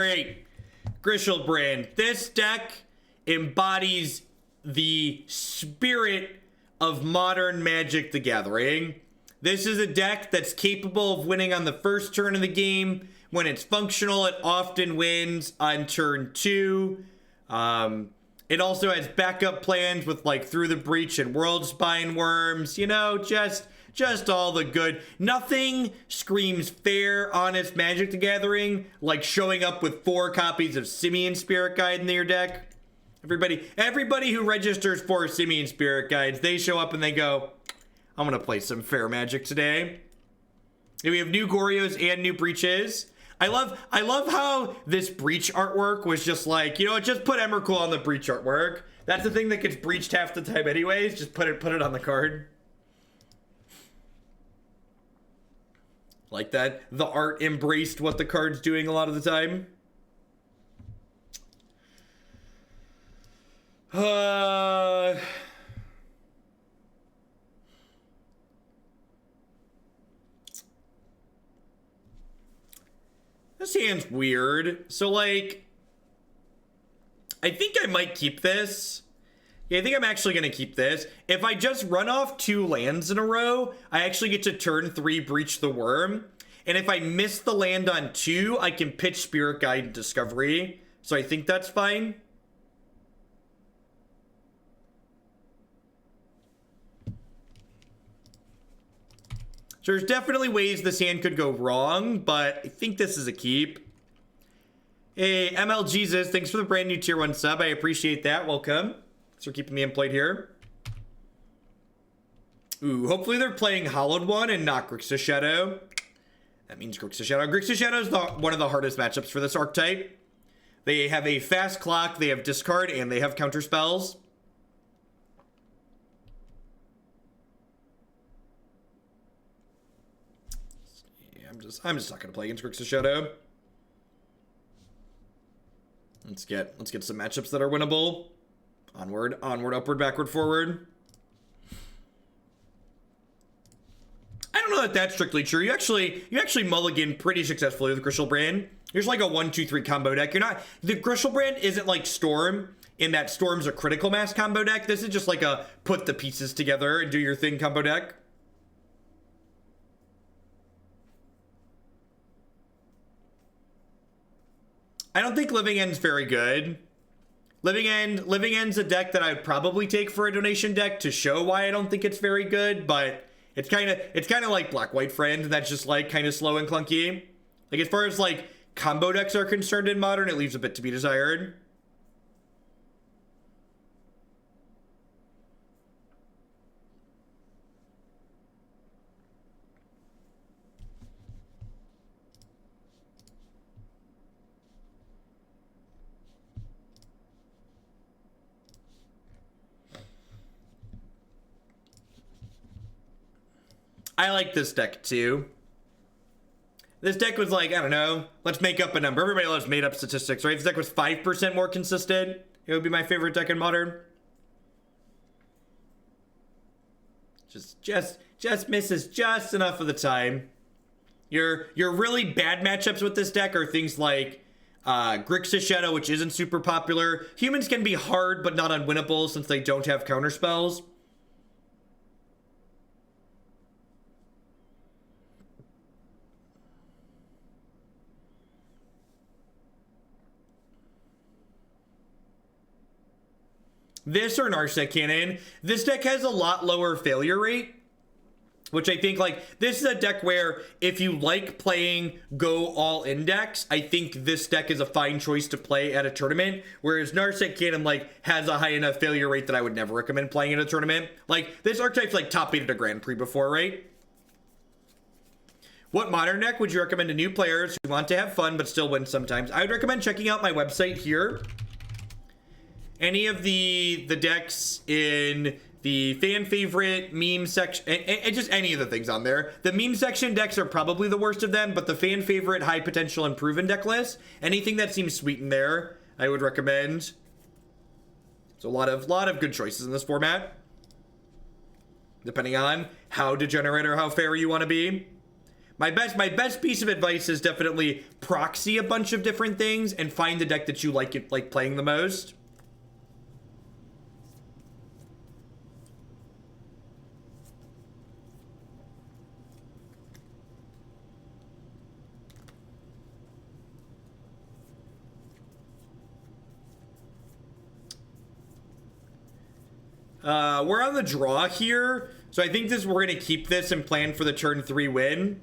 Alright, Grishoalbrand. This deck embodies the spirit of modern Magic the Gathering. This is a deck that's capable of winning on the first turn of the game. When it's functional, it often wins on turn 2. It also has backup plans with like Through the Breach and Worldspine Wurms. You know, just all the good. Nothing screams fair, honest Magic the Gathering like showing up with 4 copies of Simian Spirit Guide in your deck. Everybody who registers for Simian Spirit Guides, they show up and they go, I'm gonna play some fair Magic today. And we have new Goryos and new Breaches. I love how this Breach artwork was just like, you know what, just put Emrakul on the Breach artwork. That's the thing that gets breached half the time anyways. Just put it on the card. Like that. The art embraced what the card's doing a lot of the time. This hand's weird. So, like, I think I might keep this. Yeah, I think I'm actually going to keep this. If I just run off 2 lands in a row, I actually get to turn 3 Breach the Worm. And if I miss the land on 2, I can pitch Spirit Guide and Discovery. So I think that's fine. So there's definitely ways this hand could go wrong, but I think this is a keep. Hey, ML Jesus, thanks for the brand new tier 1 sub. I appreciate that. Welcome. Thanks for keeping me employed here. Ooh, hopefully they're playing Hollowed One and not Grixis Shadow. That means Grixis Shadow. Grixis Shadow is one of the hardest matchups for this archetype. They have a fast clock, they have discard, and they have counter spells. I'm just not gonna play against Grixis Shadow. Let's get some matchups that are winnable. Onward, upward, backward, forward. I don't know that that's strictly true. You actually mulligan pretty successfully with Grishoalbrand. Here's like a 1-2-3 combo deck. The Grishoalbrand isn't like Storm in that Storm's a critical mass combo deck. This is just like a put the pieces together and do your thing combo deck. I don't think Living End's very good. Living End's a deck that I'd probably take for a donation deck to show why I don't think it's very good, but it's kind of like Black White Friend, that's just like kind of slow and clunky. Like as far as like combo decks are concerned in Modern, it leaves a bit to be desired. I like this deck too. This deck was like, I don't know, let's make up a number. Everybody loves made up statistics, right? If this deck was 5% more consistent, it would be my favorite deck in Modern. Just misses just enough of the time. Your really bad matchups with this deck are things like Grixis Shadow, which isn't super popular. Humans can be hard but not unwinnable since they don't have counter spells. This or Narset Cannon. This deck has a lot lower failure rate, which I think, like, this is a deck where if you like playing go all in decks, I think this deck is a fine choice to play at a tournament, whereas Narset Cannon, like, has a high enough failure rate that I would never recommend playing at a tournament. Like, this archetype's, like, top 8 at a Grand Prix before, right? What Modern deck would you recommend to new players who want to have fun but still win sometimes? I would recommend checking out my website here. Any of the decks in the fan favorite meme section, and just any of the things on there. The meme section decks are probably the worst of them, but the fan favorite high potential and proven deck list, anything that seems sweet in there, I would recommend. So a lot of good choices in this format, depending on how degenerate or how fair you want to be. My best piece of advice is definitely proxy a bunch of different things and find the deck that you like playing the most. We're on the draw here, so I think we're gonna keep this and plan for the turn 3 win.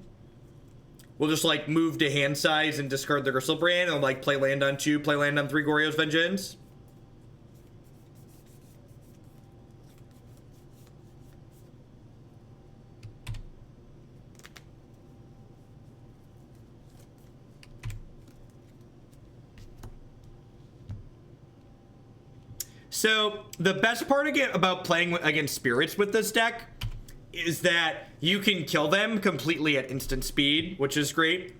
We'll just like move to hand size and discard the Griselbrand and like play land on 2, play land on 3 Goryo's Vengeance. So the best part about playing against spirits with this deck is that you can kill them completely at instant speed, which is great.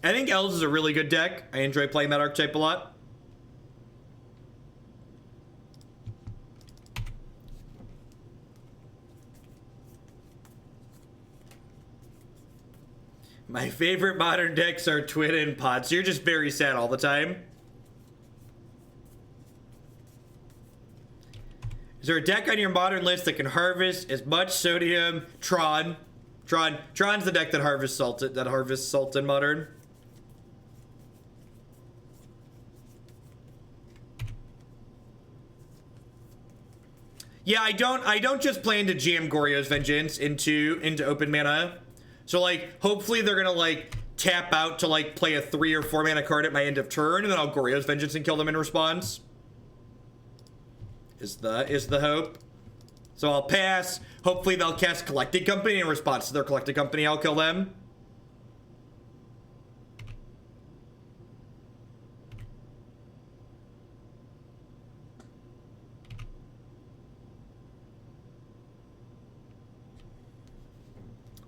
I think Elves is a really good deck. I enjoy playing that archetype a lot. My favorite modern decks are Twin and Pod, so you're just very sad all the time. Is there a deck on your modern list that can harvest as much sodium? Tron's the deck that harvests salt in modern. Yeah, I don't just plan to jam Goryo's Vengeance into open mana. So, like, hopefully they're gonna, like, tap out to, like, play a 3 or 4 mana card at my end of turn, and then I'll Goryo's Vengeance and kill them in response. Is the hope. So I'll pass. Hopefully they'll cast Collected Company in response to their Collected Company. I'll kill them.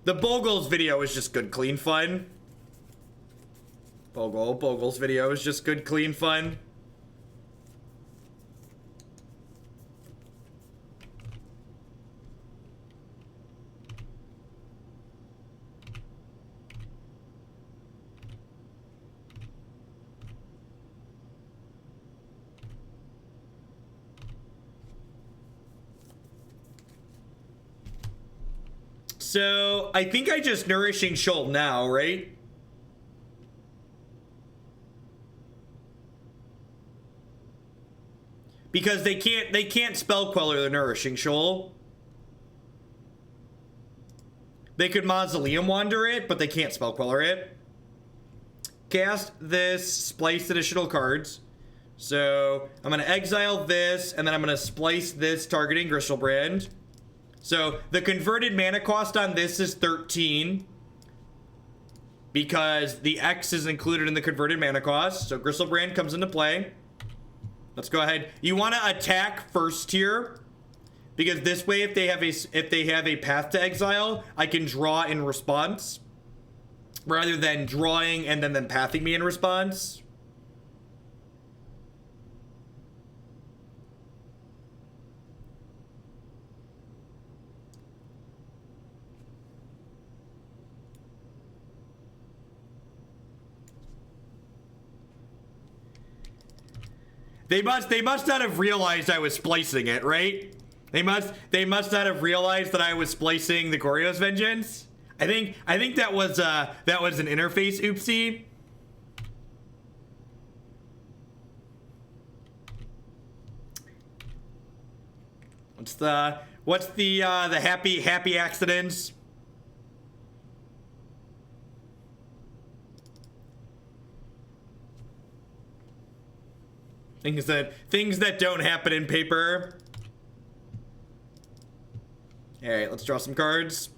The Bogle's video is just good, clean fun. Bogle's video is just good, clean fun. So, I think I just Nourishing Shoal now, right? Because they can't Spell Queller the Nourishing Shoal. They could Mausoleum Wander it, but they can't Spell Queller it. Cast this, splice additional cards. So, I'm gonna exile this, and then I'm gonna splice this, targeting Griselbrand. So, the converted mana cost on this is 13. Because the X is included in the converted mana cost. So, Griselbrand comes into play. Let's go ahead. You want to attack first here. Because this way, if they have a path to exile, I can draw in response. Rather than drawing and then pathing me in response. They must not have realized I was splicing it, right? They must not have realized that I was splicing the Goryo's Vengeance. I think that was an interface oopsie. What's the happy accidents? Things that don't happen in paper. All right, let's draw some cards.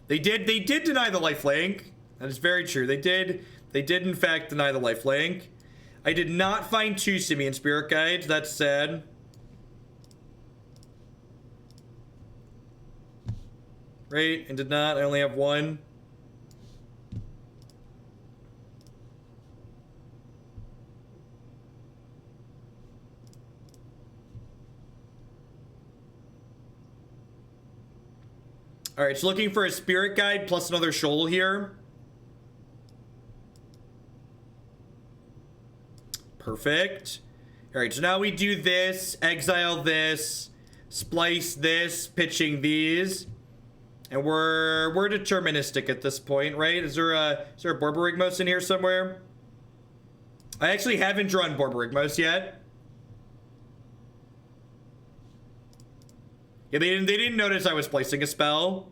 They did deny the lifelink. That is very true. They did in fact deny the lifelink. I did not find 2 Simian Spirit Guides. That's sad. right? And did not. I only have one. All right, so looking for a spirit guide plus another shoal here. Perfect. All right, so now we do this, exile this, splice this, pitching these, and we're deterministic at this point, right? Is there a Borborygmos in here somewhere? I actually haven't drawn Borborygmos yet. Yeah, they didn't notice I was placing a spell.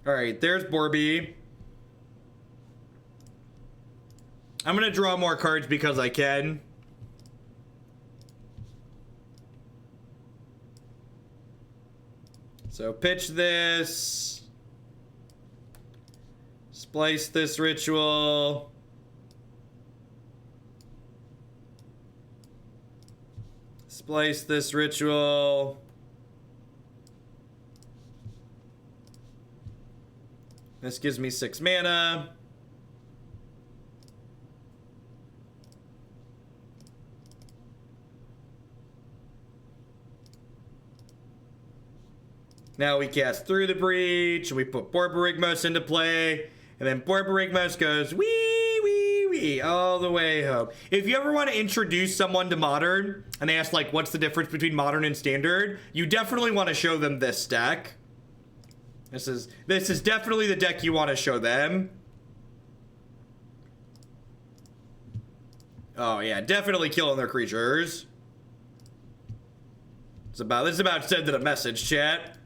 All right, there's Borby. I'm gonna draw more cards because I can. So pitch this. Splice this ritual. Splice this ritual. This gives me 6 mana. Now we cast Through the Breach, and we put Borborygmos into play, and then Borborygmos goes wee, wee, wee, all the way home. If you ever want to introduce someone to Modern, and they ask, like, what's the difference between Modern and Standard, you definitely want to show them this deck. This is definitely the deck you want to show them. Oh, yeah, definitely killing their creatures. This is about sending a message, chat.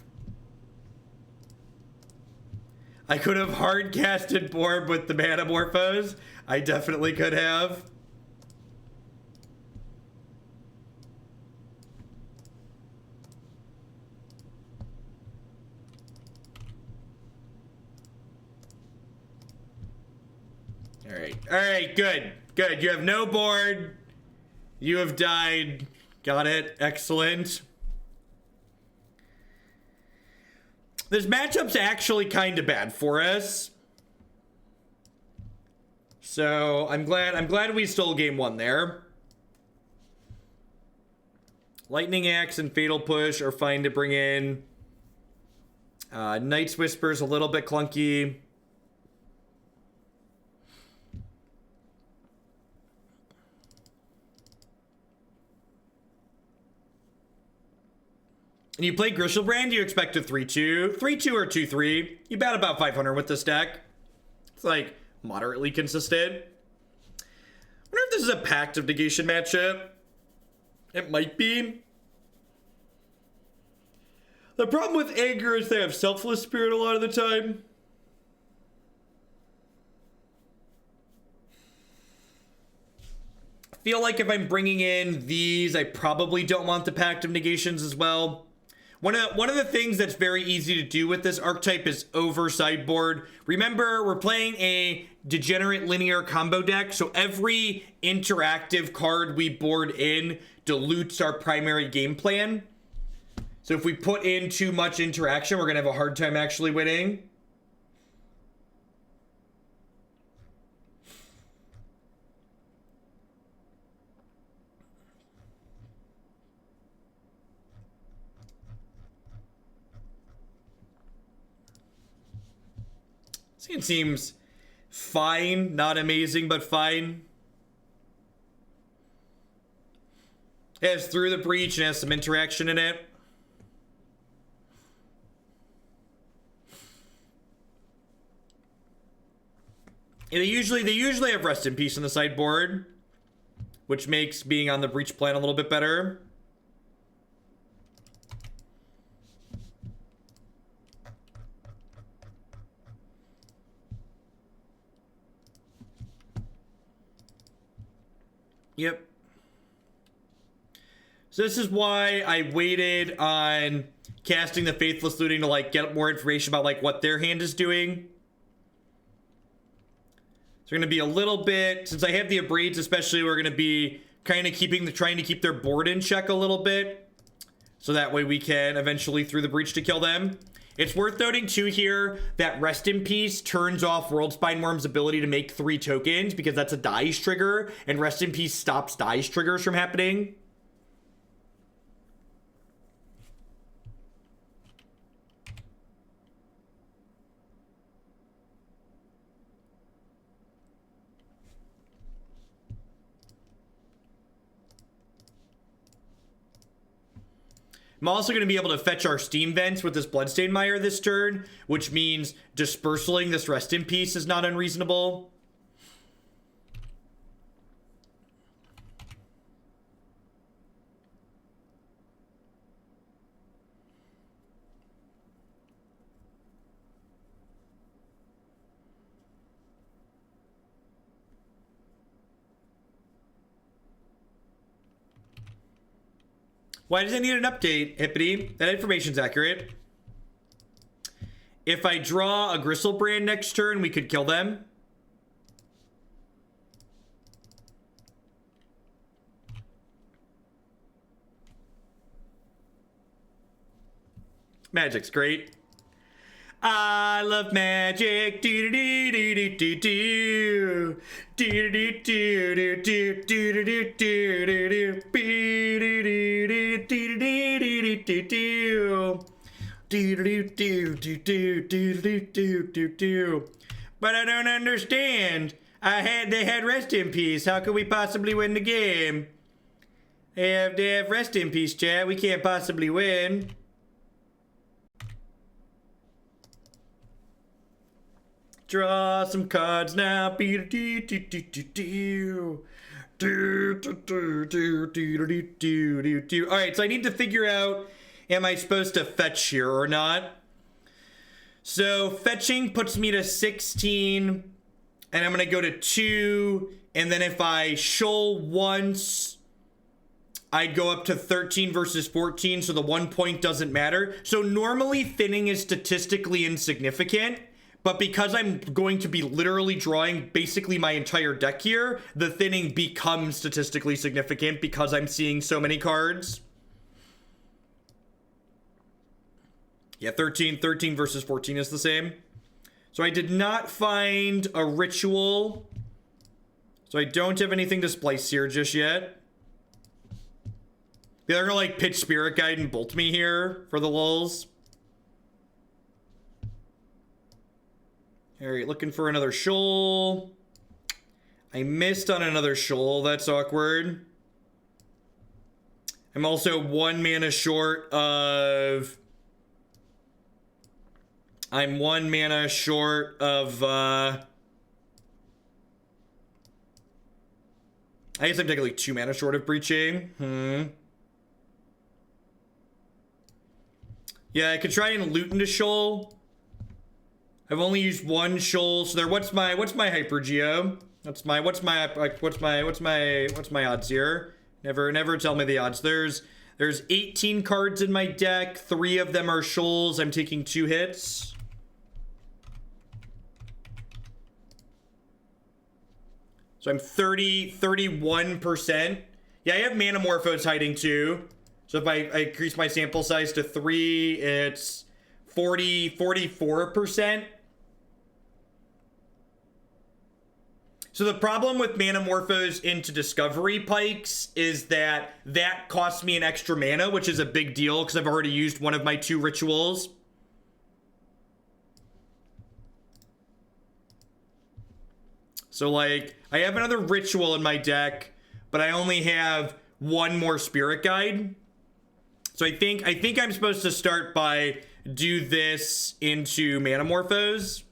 I could have hard casted Borb with the Manamorphose. I definitely could have. All right, good. You have no board. You have died. Got it. Excellent. This matchup's actually kind of bad for us. So I'm glad we stole game 1 there. Lightning Axe and Fatal Push are fine to bring in. Night's Whisper's a little bit clunky. And you play Grishoalbrand, you expect a 3-2. 3-2 or 2-3. You bat about 500 with this deck. It's like moderately consistent. I wonder if this is a Pact of Negation matchup. It might be. The problem with Anger is they have Selfless Spirit a lot of the time. I feel like if I'm bringing in these, I probably don't want the Pact of Negations as well. One of the things that's very easy to do with this archetype is over sideboard. Remember, we're playing a degenerate linear combo deck, so every interactive card we board in dilutes our primary game plan. So if we put in too much interaction, we're gonna have a hard time actually winning. It seems fine, not amazing, but fine. It has Through the Breach and has some interaction in it. And they usually have Rest in Peace on the sideboard, which makes being on the Breach plan a little bit better. Yep. So this is why I waited on casting the Faithless Looting to like get more information about like what their hand is doing. So we're gonna be a little bit, since I have the Abrades especially, we're gonna be kind of trying to keep their board in check a little bit. So that way we can eventually through the breach to kill them. It's worth noting too here that Rest in Peace turns off Worldspine Wurm's ability to make 3 tokens because that's a dice trigger, and Rest in Peace stops dice triggers from happening. I'm also going to be able to fetch our Steam Vents with this Bloodstained Mire this turn, which means dispersaling this Rest in Peace is not unreasonable. Why does it need an update, Hippity? That information's accurate. If I draw a Griselbrand next turn, we could kill them. Magic's great. I love magic. Do do do do do do do do do do do do do do do. But I don't understand. They had Rest in Peace. How could we possibly win the game? They have Rest in Peace, chat. We can't possibly win. Draw some cards now. All right, so I need to figure out, am I supposed to fetch here or not? So fetching puts me to 16, and I'm gonna go to 2, and then if I shoal once, I'd go up to 13 versus 14, so the 1 point doesn't matter. So normally thinning is statistically insignificant, but because I'm going to be literally drawing basically my entire deck here, the thinning becomes statistically significant because I'm seeing so many cards. Yeah, 13 versus 14 is the same. So I did not find a ritual. So I don't have anything to splice here just yet. They're gonna like pitch Spirit Guide and bolt me here for the lulz. All right, looking for another shoal. I missed on another shoal. That's awkward. I'm also 1 mana short of... I'm 1 mana short of... I guess I'm technically 2 mana short of breaching. Yeah, I could try and loot into shoal. I've only used 1 shoal, so there. What's my hypergeo? What's my odds here? Never tell me the odds. There's 18 cards in my deck. 3 of them are shoals. I'm taking 2 hits. So I'm 31%. Yeah, I have Manamorphose hiding too. So if I increase my sample size to 3, it's 44%. So the problem with Manamorphose into Discovery Pikes is that costs me an extra mana, which is a big deal because I've already used one of my 2 rituals. So like, I have another ritual in my deck, but I only have 1 more Spirit Guide. So I think I'm supposed to start by do this into Manamorphose.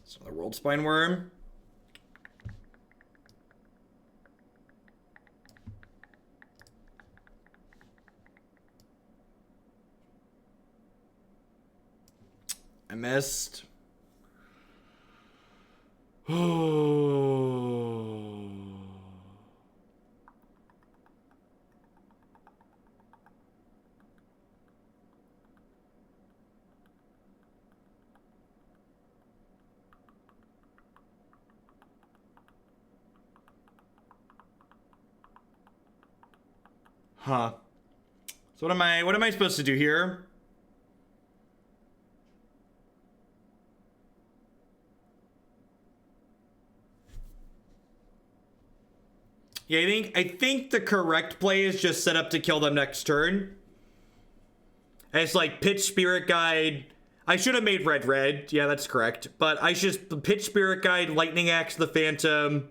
So the Worldspine Wurm. I missed. Huh. So what am I supposed to do here? Yeah, I think the correct play is just set up to kill them next turn. And it's like pitch Spirit Guide. I should have made red. Yeah, that's correct. But I should pitch Spirit Guide, Lightning Axe the Phantom,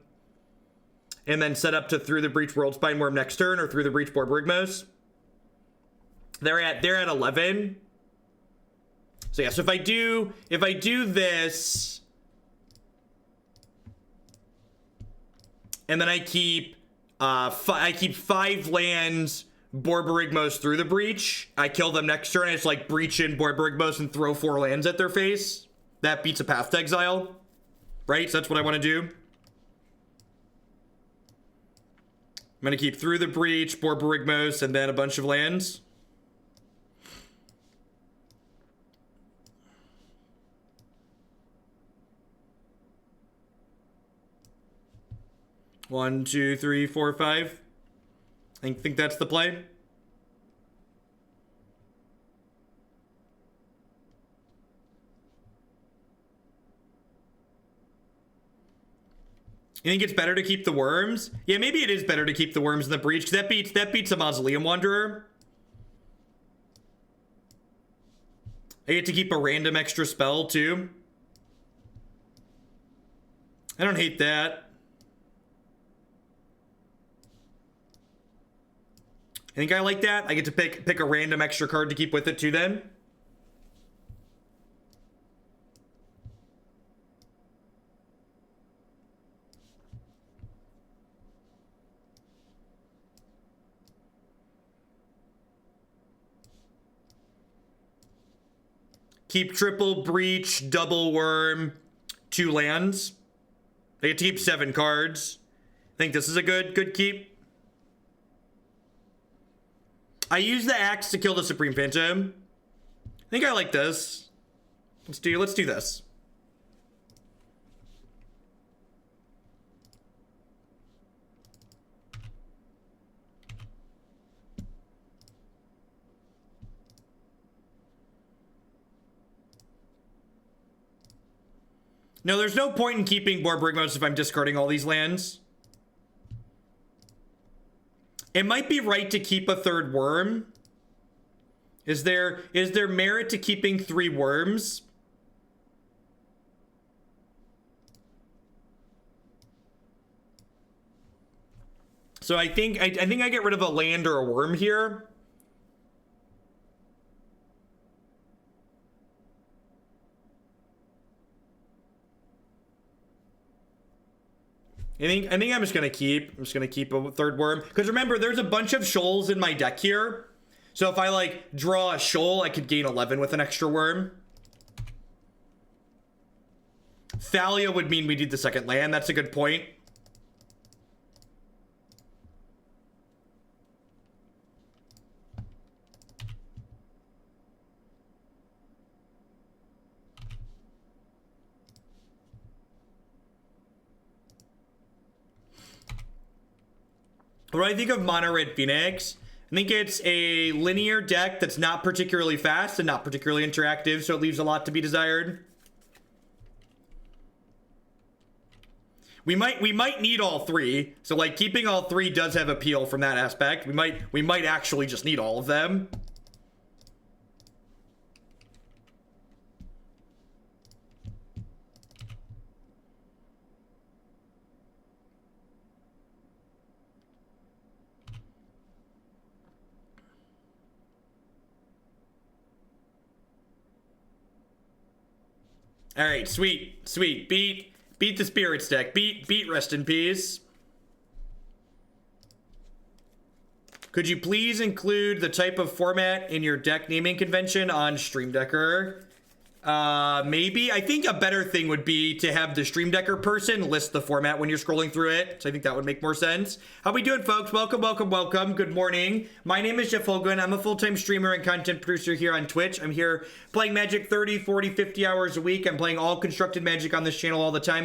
and then set up to Through the Breach Worldspine Wurm next turn, or Through the Breach Borborygmos. They're at 11. So yeah, so if I do this, and then I keep 5 lands, Borborygmos Through the Breach. I kill them next turn. I just like breach in Borborygmos and throw 4 lands at their face. That beats a Path to Exile, right? So that's what I want to do. I'm gonna keep Through the Breach, Borborygmos, and then a bunch of lands. One, two, three, four, five. I think that's the play. You think it's better to keep the worms? Yeah, maybe it is better to keep the worms in the breach, because that beats a Mausoleum Wanderer. I get to keep a random extra spell too. I don't hate that. I think I like that. I get to pick a random extra card to keep with it too then. Keep triple breach, double worm, 2 lands. I get to keep 7 cards. I think this is a good keep. I use the axe to kill the Supreme Phantom. I think I like this. Let's do this. No, there's no point in keeping Borborygmos if I'm discarding all these lands. It might be right to keep a 3rd worm. Is there merit to keeping 3 worms? So I think I get rid of a land or a worm here. I think I'm just gonna keep a 3rd worm, because remember, there's a bunch of shoals in my deck here. So if I like draw a shoal, I could gain 11 with an extra worm. Thalia would mean we need the 2nd land. That's a good point. What do I think of Mono Red Phoenix? I think it's a linear deck that's not particularly fast and not particularly interactive, so it leaves a lot to be desired. We might need all 3, so like keeping all 3 does have appeal from that aspect. We might actually just need all of them. All right, sweet. Beat the Spirits deck. Beat Rest in Peace. Could you please include the type of format in your deck naming convention on Stream Decker? Maybe. I think a better thing would be to have the Stream Decker person list the format when you're scrolling through it. So I think that would make more sense. How we doing, folks? Welcome, welcome, welcome. Good morning. My name is Jeff Hogan. I'm a full-time streamer and content producer here on Twitch. I'm here playing Magic 30, 40, 50 hours a week. I'm playing all constructed Magic on this channel all the time.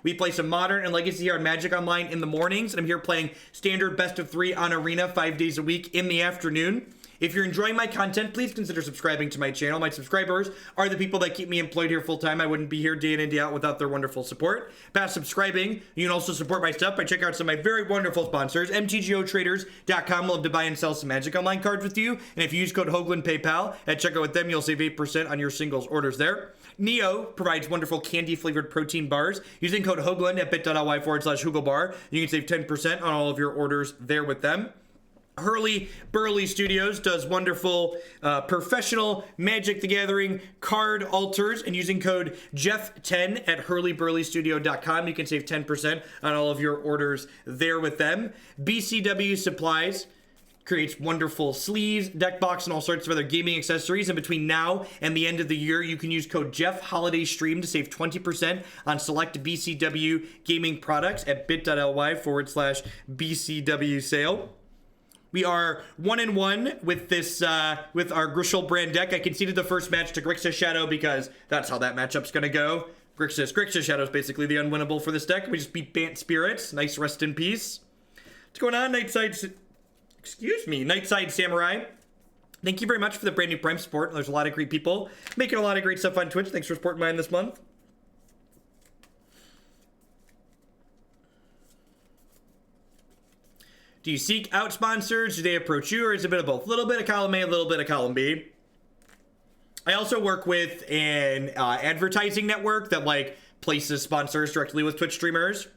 We play some Modern and Legacy here on Magic Online in the mornings. And I'm here playing Standard Best of 3 on Arena 5 days a week in the afternoon. If you're enjoying my content, please consider subscribing to my channel. My subscribers are the people that keep me employed here full-time. I wouldn't be here day in and day out without their wonderful support. Past subscribing, you can also support my stuff by checking out some of my very wonderful sponsors. MTGOtraders.com will love to buy and sell some Magic Online cards with you. And if you use code Hoagland PayPal at checkout with them, you'll save 8% on your singles orders there. Neo provides wonderful candy-flavored protein bars. Using code Hoagland at bit.ly/HugoBar, you can save 10% on all of your orders there with them. Hurley Burley Studios does wonderful professional Magic the Gathering card alters, and using code Jeff10 at hurleyburleystudio.com you can save 10% on all of your orders there with them. BCW Supplies creates wonderful sleeves, deck box, and all sorts of other gaming accessories. And between now and the end of the year, you can use code Jeff Holiday Stream to save 20% on select BCW gaming products at bit.ly/BCW sale. We are 1-1 with this, with our Griselbrand deck. I conceded the first match to Grixis Shadow because that's how that matchup's gonna go. Grixis Shadow is basically the unwinnable for this deck. We just beat Bant Spirits. Nice rest in peace. What's going on, Nightside Samurai? Thank you very much for the brand new Prime support. There's a lot of great people making a lot of great stuff on Twitch. Thanks for supporting mine this month. Do you seek out sponsors? Do they approach you, or is it a bit of both? A little bit of column A, a little bit of column B. I also work with an advertising network that like places sponsors directly with Twitch streamers.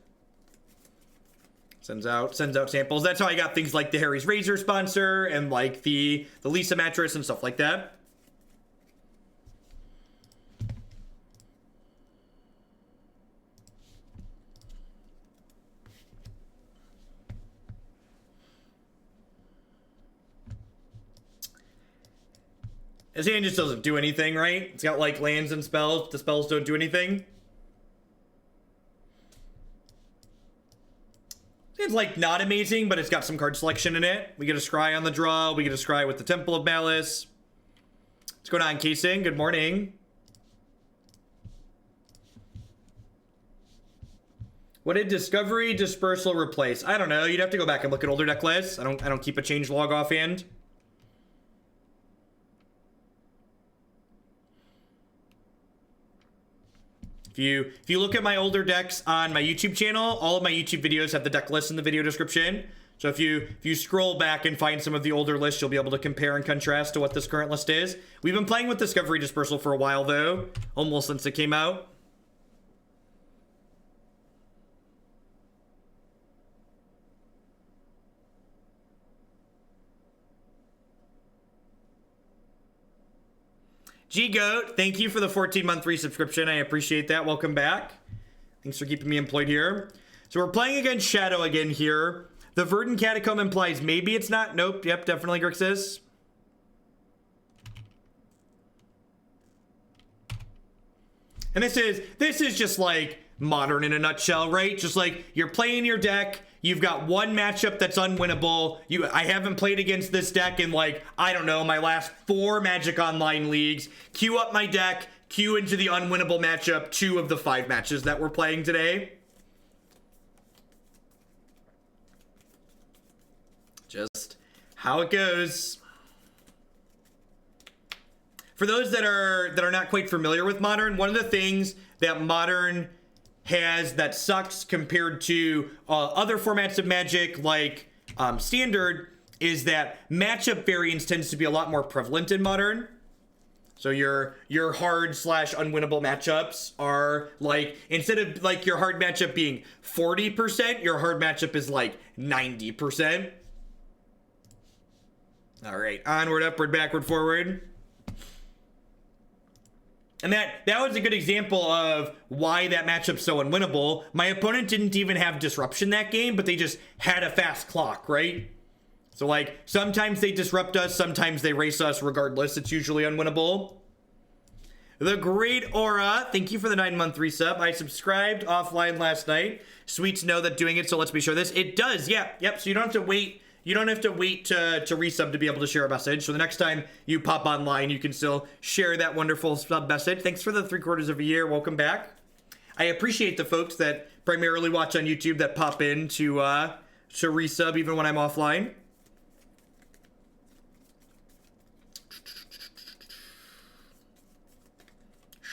Sends out samples. That's how I got things like the Harry's Razor sponsor and like the Lisa mattress and stuff like that. His hand just doesn't do anything, right? It's got like lands and spells. The spells don't do anything. It's like not amazing, but it's got some card selection in it. We get a scry on the draw. We get a scry with the Temple of Malice. What's going on, Casing? Good morning. What did Discovery Dispersal replace? I don't know. You'd have to go back and look at older deck lists. I don't keep a change log offhand. If you look at my older decks on my YouTube channel, all of my YouTube videos have the deck list in the video description. So if you scroll back and find some of the older lists, you'll be able to compare and contrast to what this current list is. We've been playing with Discovery Dispersal for a while though, almost since it came out. G-Goat, thank you for the 14-month resubscription. I appreciate that. Welcome back. Thanks for keeping me employed here. So we're playing against Shadow again here. The Verdant Catacomb implies maybe it's not. Nope. Yep, definitely Grixis. And this is just like Modern in a nutshell, right? Just like you're playing your deck. You've got one matchup that's unwinnable. I haven't played against this deck in like, I don't know, my last 4 Magic Online leagues. Queue up my deck, queue into the unwinnable matchup, 2 of the 5 matches that we're playing today. Just how it goes. For those that are not quite familiar with Modern, one of the things that Modern has that sucks compared to other formats of Magic like Standard is that matchup variance tends to be a lot more prevalent in Modern. So your hard / unwinnable matchups are like, instead of like your hard matchup being 40%, your hard matchup is like 90%. All right, onward, upward, backward, forward. And that was a good example of why that matchup's so unwinnable. My opponent didn't even have disruption that game, but they just had a fast clock, right? So like, sometimes they disrupt us, sometimes they race us. Regardless, it's usually unwinnable. The Great Aura, thank you for the 9-month resub. I subscribed offline last night. Sweet to know that doing it, so let's be sure this. It does, yeah, yep, so you don't have to wait. You don't have to wait to resub to be able to share a message. So the next time you pop online, you can still share that wonderful sub message. Thanks for the 3/4 of a year. Welcome back. I appreciate the folks that primarily watch on YouTube that pop in to resub even when I'm offline.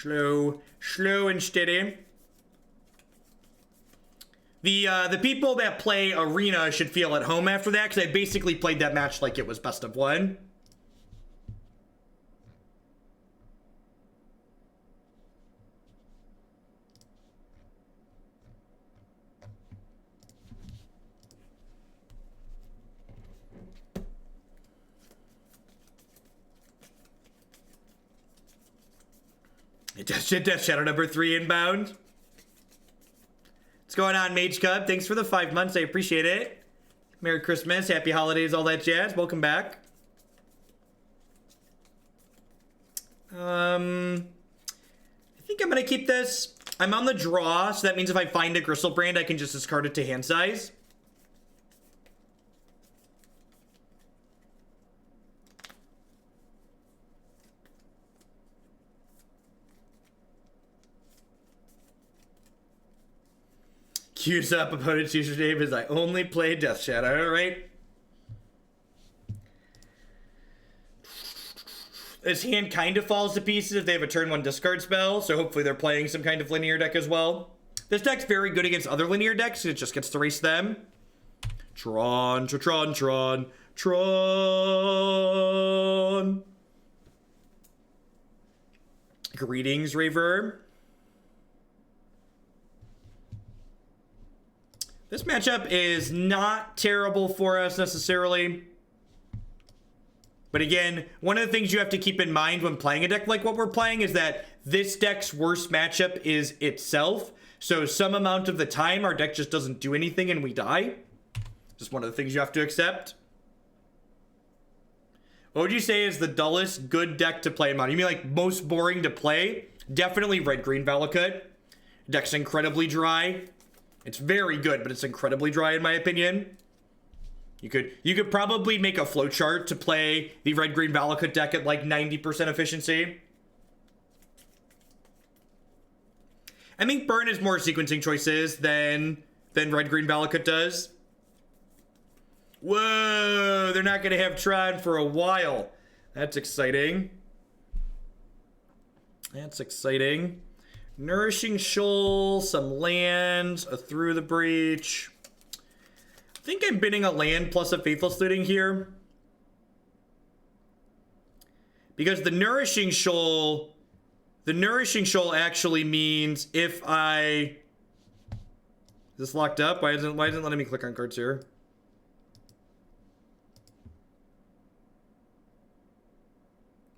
Slow and steady. The people that play Arena should feel at home after that, because I basically played that match like it was best of one. Death Shadow number 3 inbound. What's going on, Mage Cub? Thanks for the 5 months. I appreciate it. Merry Christmas, happy holidays, all that jazz. Welcome back. I think I'm gonna keep this. I'm on the draw, so that means if I find a Griselbrand, I can just discard it to hand size. Cues up opponent's username is I only play Death Shadow, right? This hand kind of falls to pieces if they have a turn 1 discard spell, so hopefully they're playing some kind of linear deck as well. This deck's very good against other linear decks, it just gets to race them. Tron. Greetings, Raver. This matchup is not terrible for us necessarily. But again, one of the things you have to keep in mind when playing a deck like what we're playing is that this deck's worst matchup is itself. So some amount of the time, our deck just doesn't do anything and we die. Just one of the things you have to accept. What would you say is the dullest good deck to play in Modern? You mean like most boring to play? Definitely Red-Green Valakut. Deck's incredibly dry. It's very good, but it's incredibly dry in my opinion. You could probably make a flowchart to play the Red-Green Valakut deck at like 90% efficiency. I think Burn has more sequencing choices than Red-Green Valakut does. Whoa, they're not gonna have Tron for a while. That's exciting. That's exciting. Nourishing Shoal, some land, a Through the Breach. I think I'm bidding a land plus a Faithless Looting here. Because the Nourishing Shoal actually means if I... Is this locked up? Why isn't it letting me click on cards here?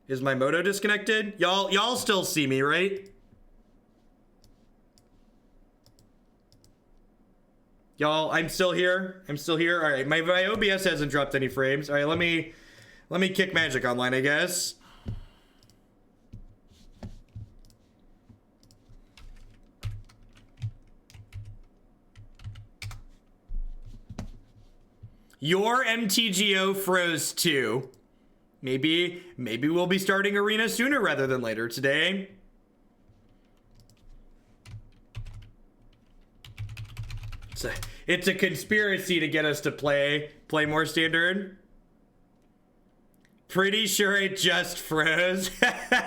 Is my Moto disconnected? Y'all still see me, right? Y'all, I'm still here. I'm still here. All right, my OBS hasn't dropped any frames. All right, let me kick Magic online, I guess. Your MTGO froze too. Maybe we'll be starting Arena sooner rather than later today. It's a conspiracy to get us to play more standard. Pretty sure it just froze. Yeah,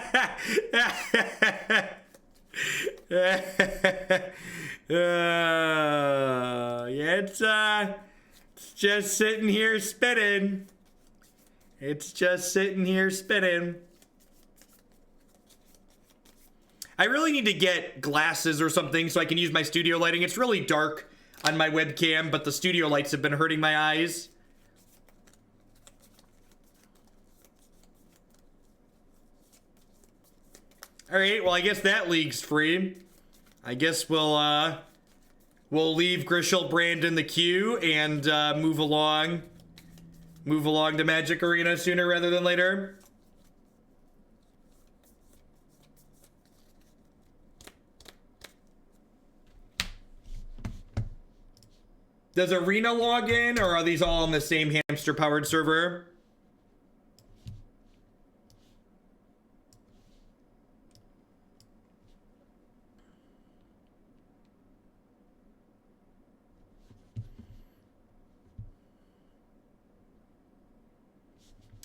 it's just sitting here spinning. It's just sitting here spinning. I really need to get glasses or something so I can use my studio lighting. It's really dark on my webcam, but the studio lights have been hurting my eyes. All right, well, I guess that league's free. I guess we'll leave Grishoalbrand in the queue and move along to Magic Arena sooner rather than later. Does Arena log in, or are these all on the same hamster-powered server?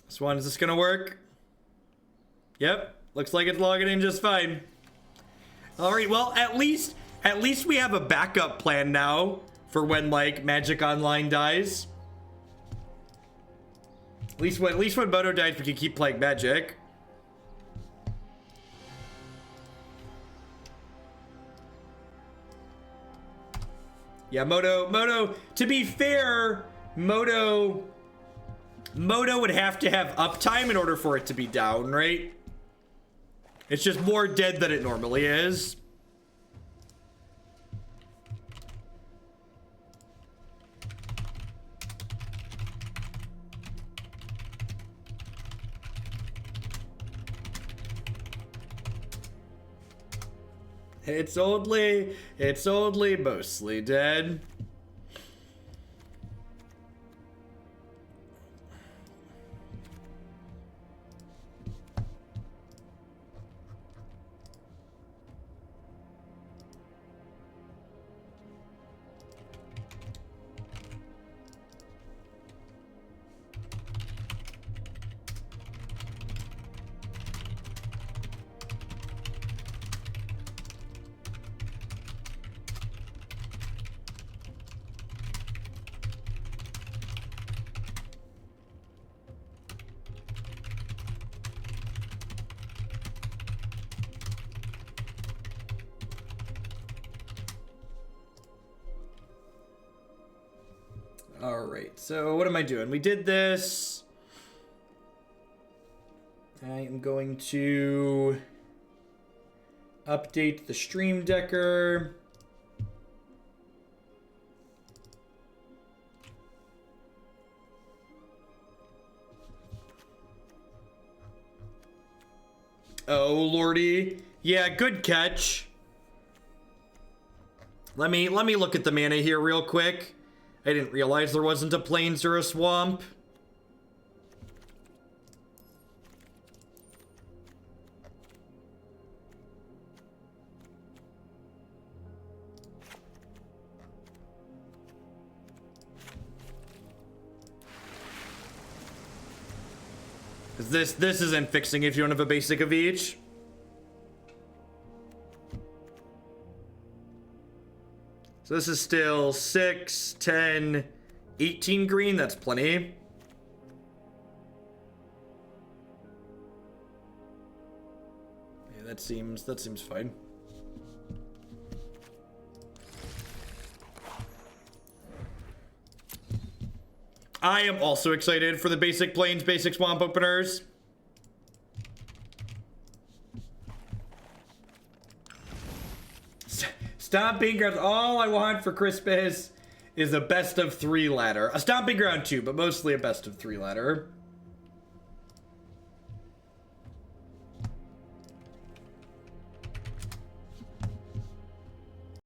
Swan, is this gonna work? Yep, looks like it's logging in just fine. All right, well, at least we have a backup plan now for when, like, Magic Online dies. At least when Moto dies, we can keep playing Magic. Yeah, Moto, to be fair, Moto would have to have uptime in order for it to be down, right? It's just more dead than it normally is. It's only mostly dead. All right, so what am I doing? We did this. I am going to update the Stream Decker. Oh, lordy. Yeah, good catch. Let me look at the mana here real quick. I didn't realize there wasn't a plains or a swamp. This isn't fixing if you don't have a basic of each. So this is still 6, 10, 18 green. That's plenty. Yeah, that seems fine. I am also excited for the basic plains, basic swamp openers. Stomping Ground. All I want for Christmas is a best of 3 ladder. A Stomping Ground too, but mostly a best of 3 ladder.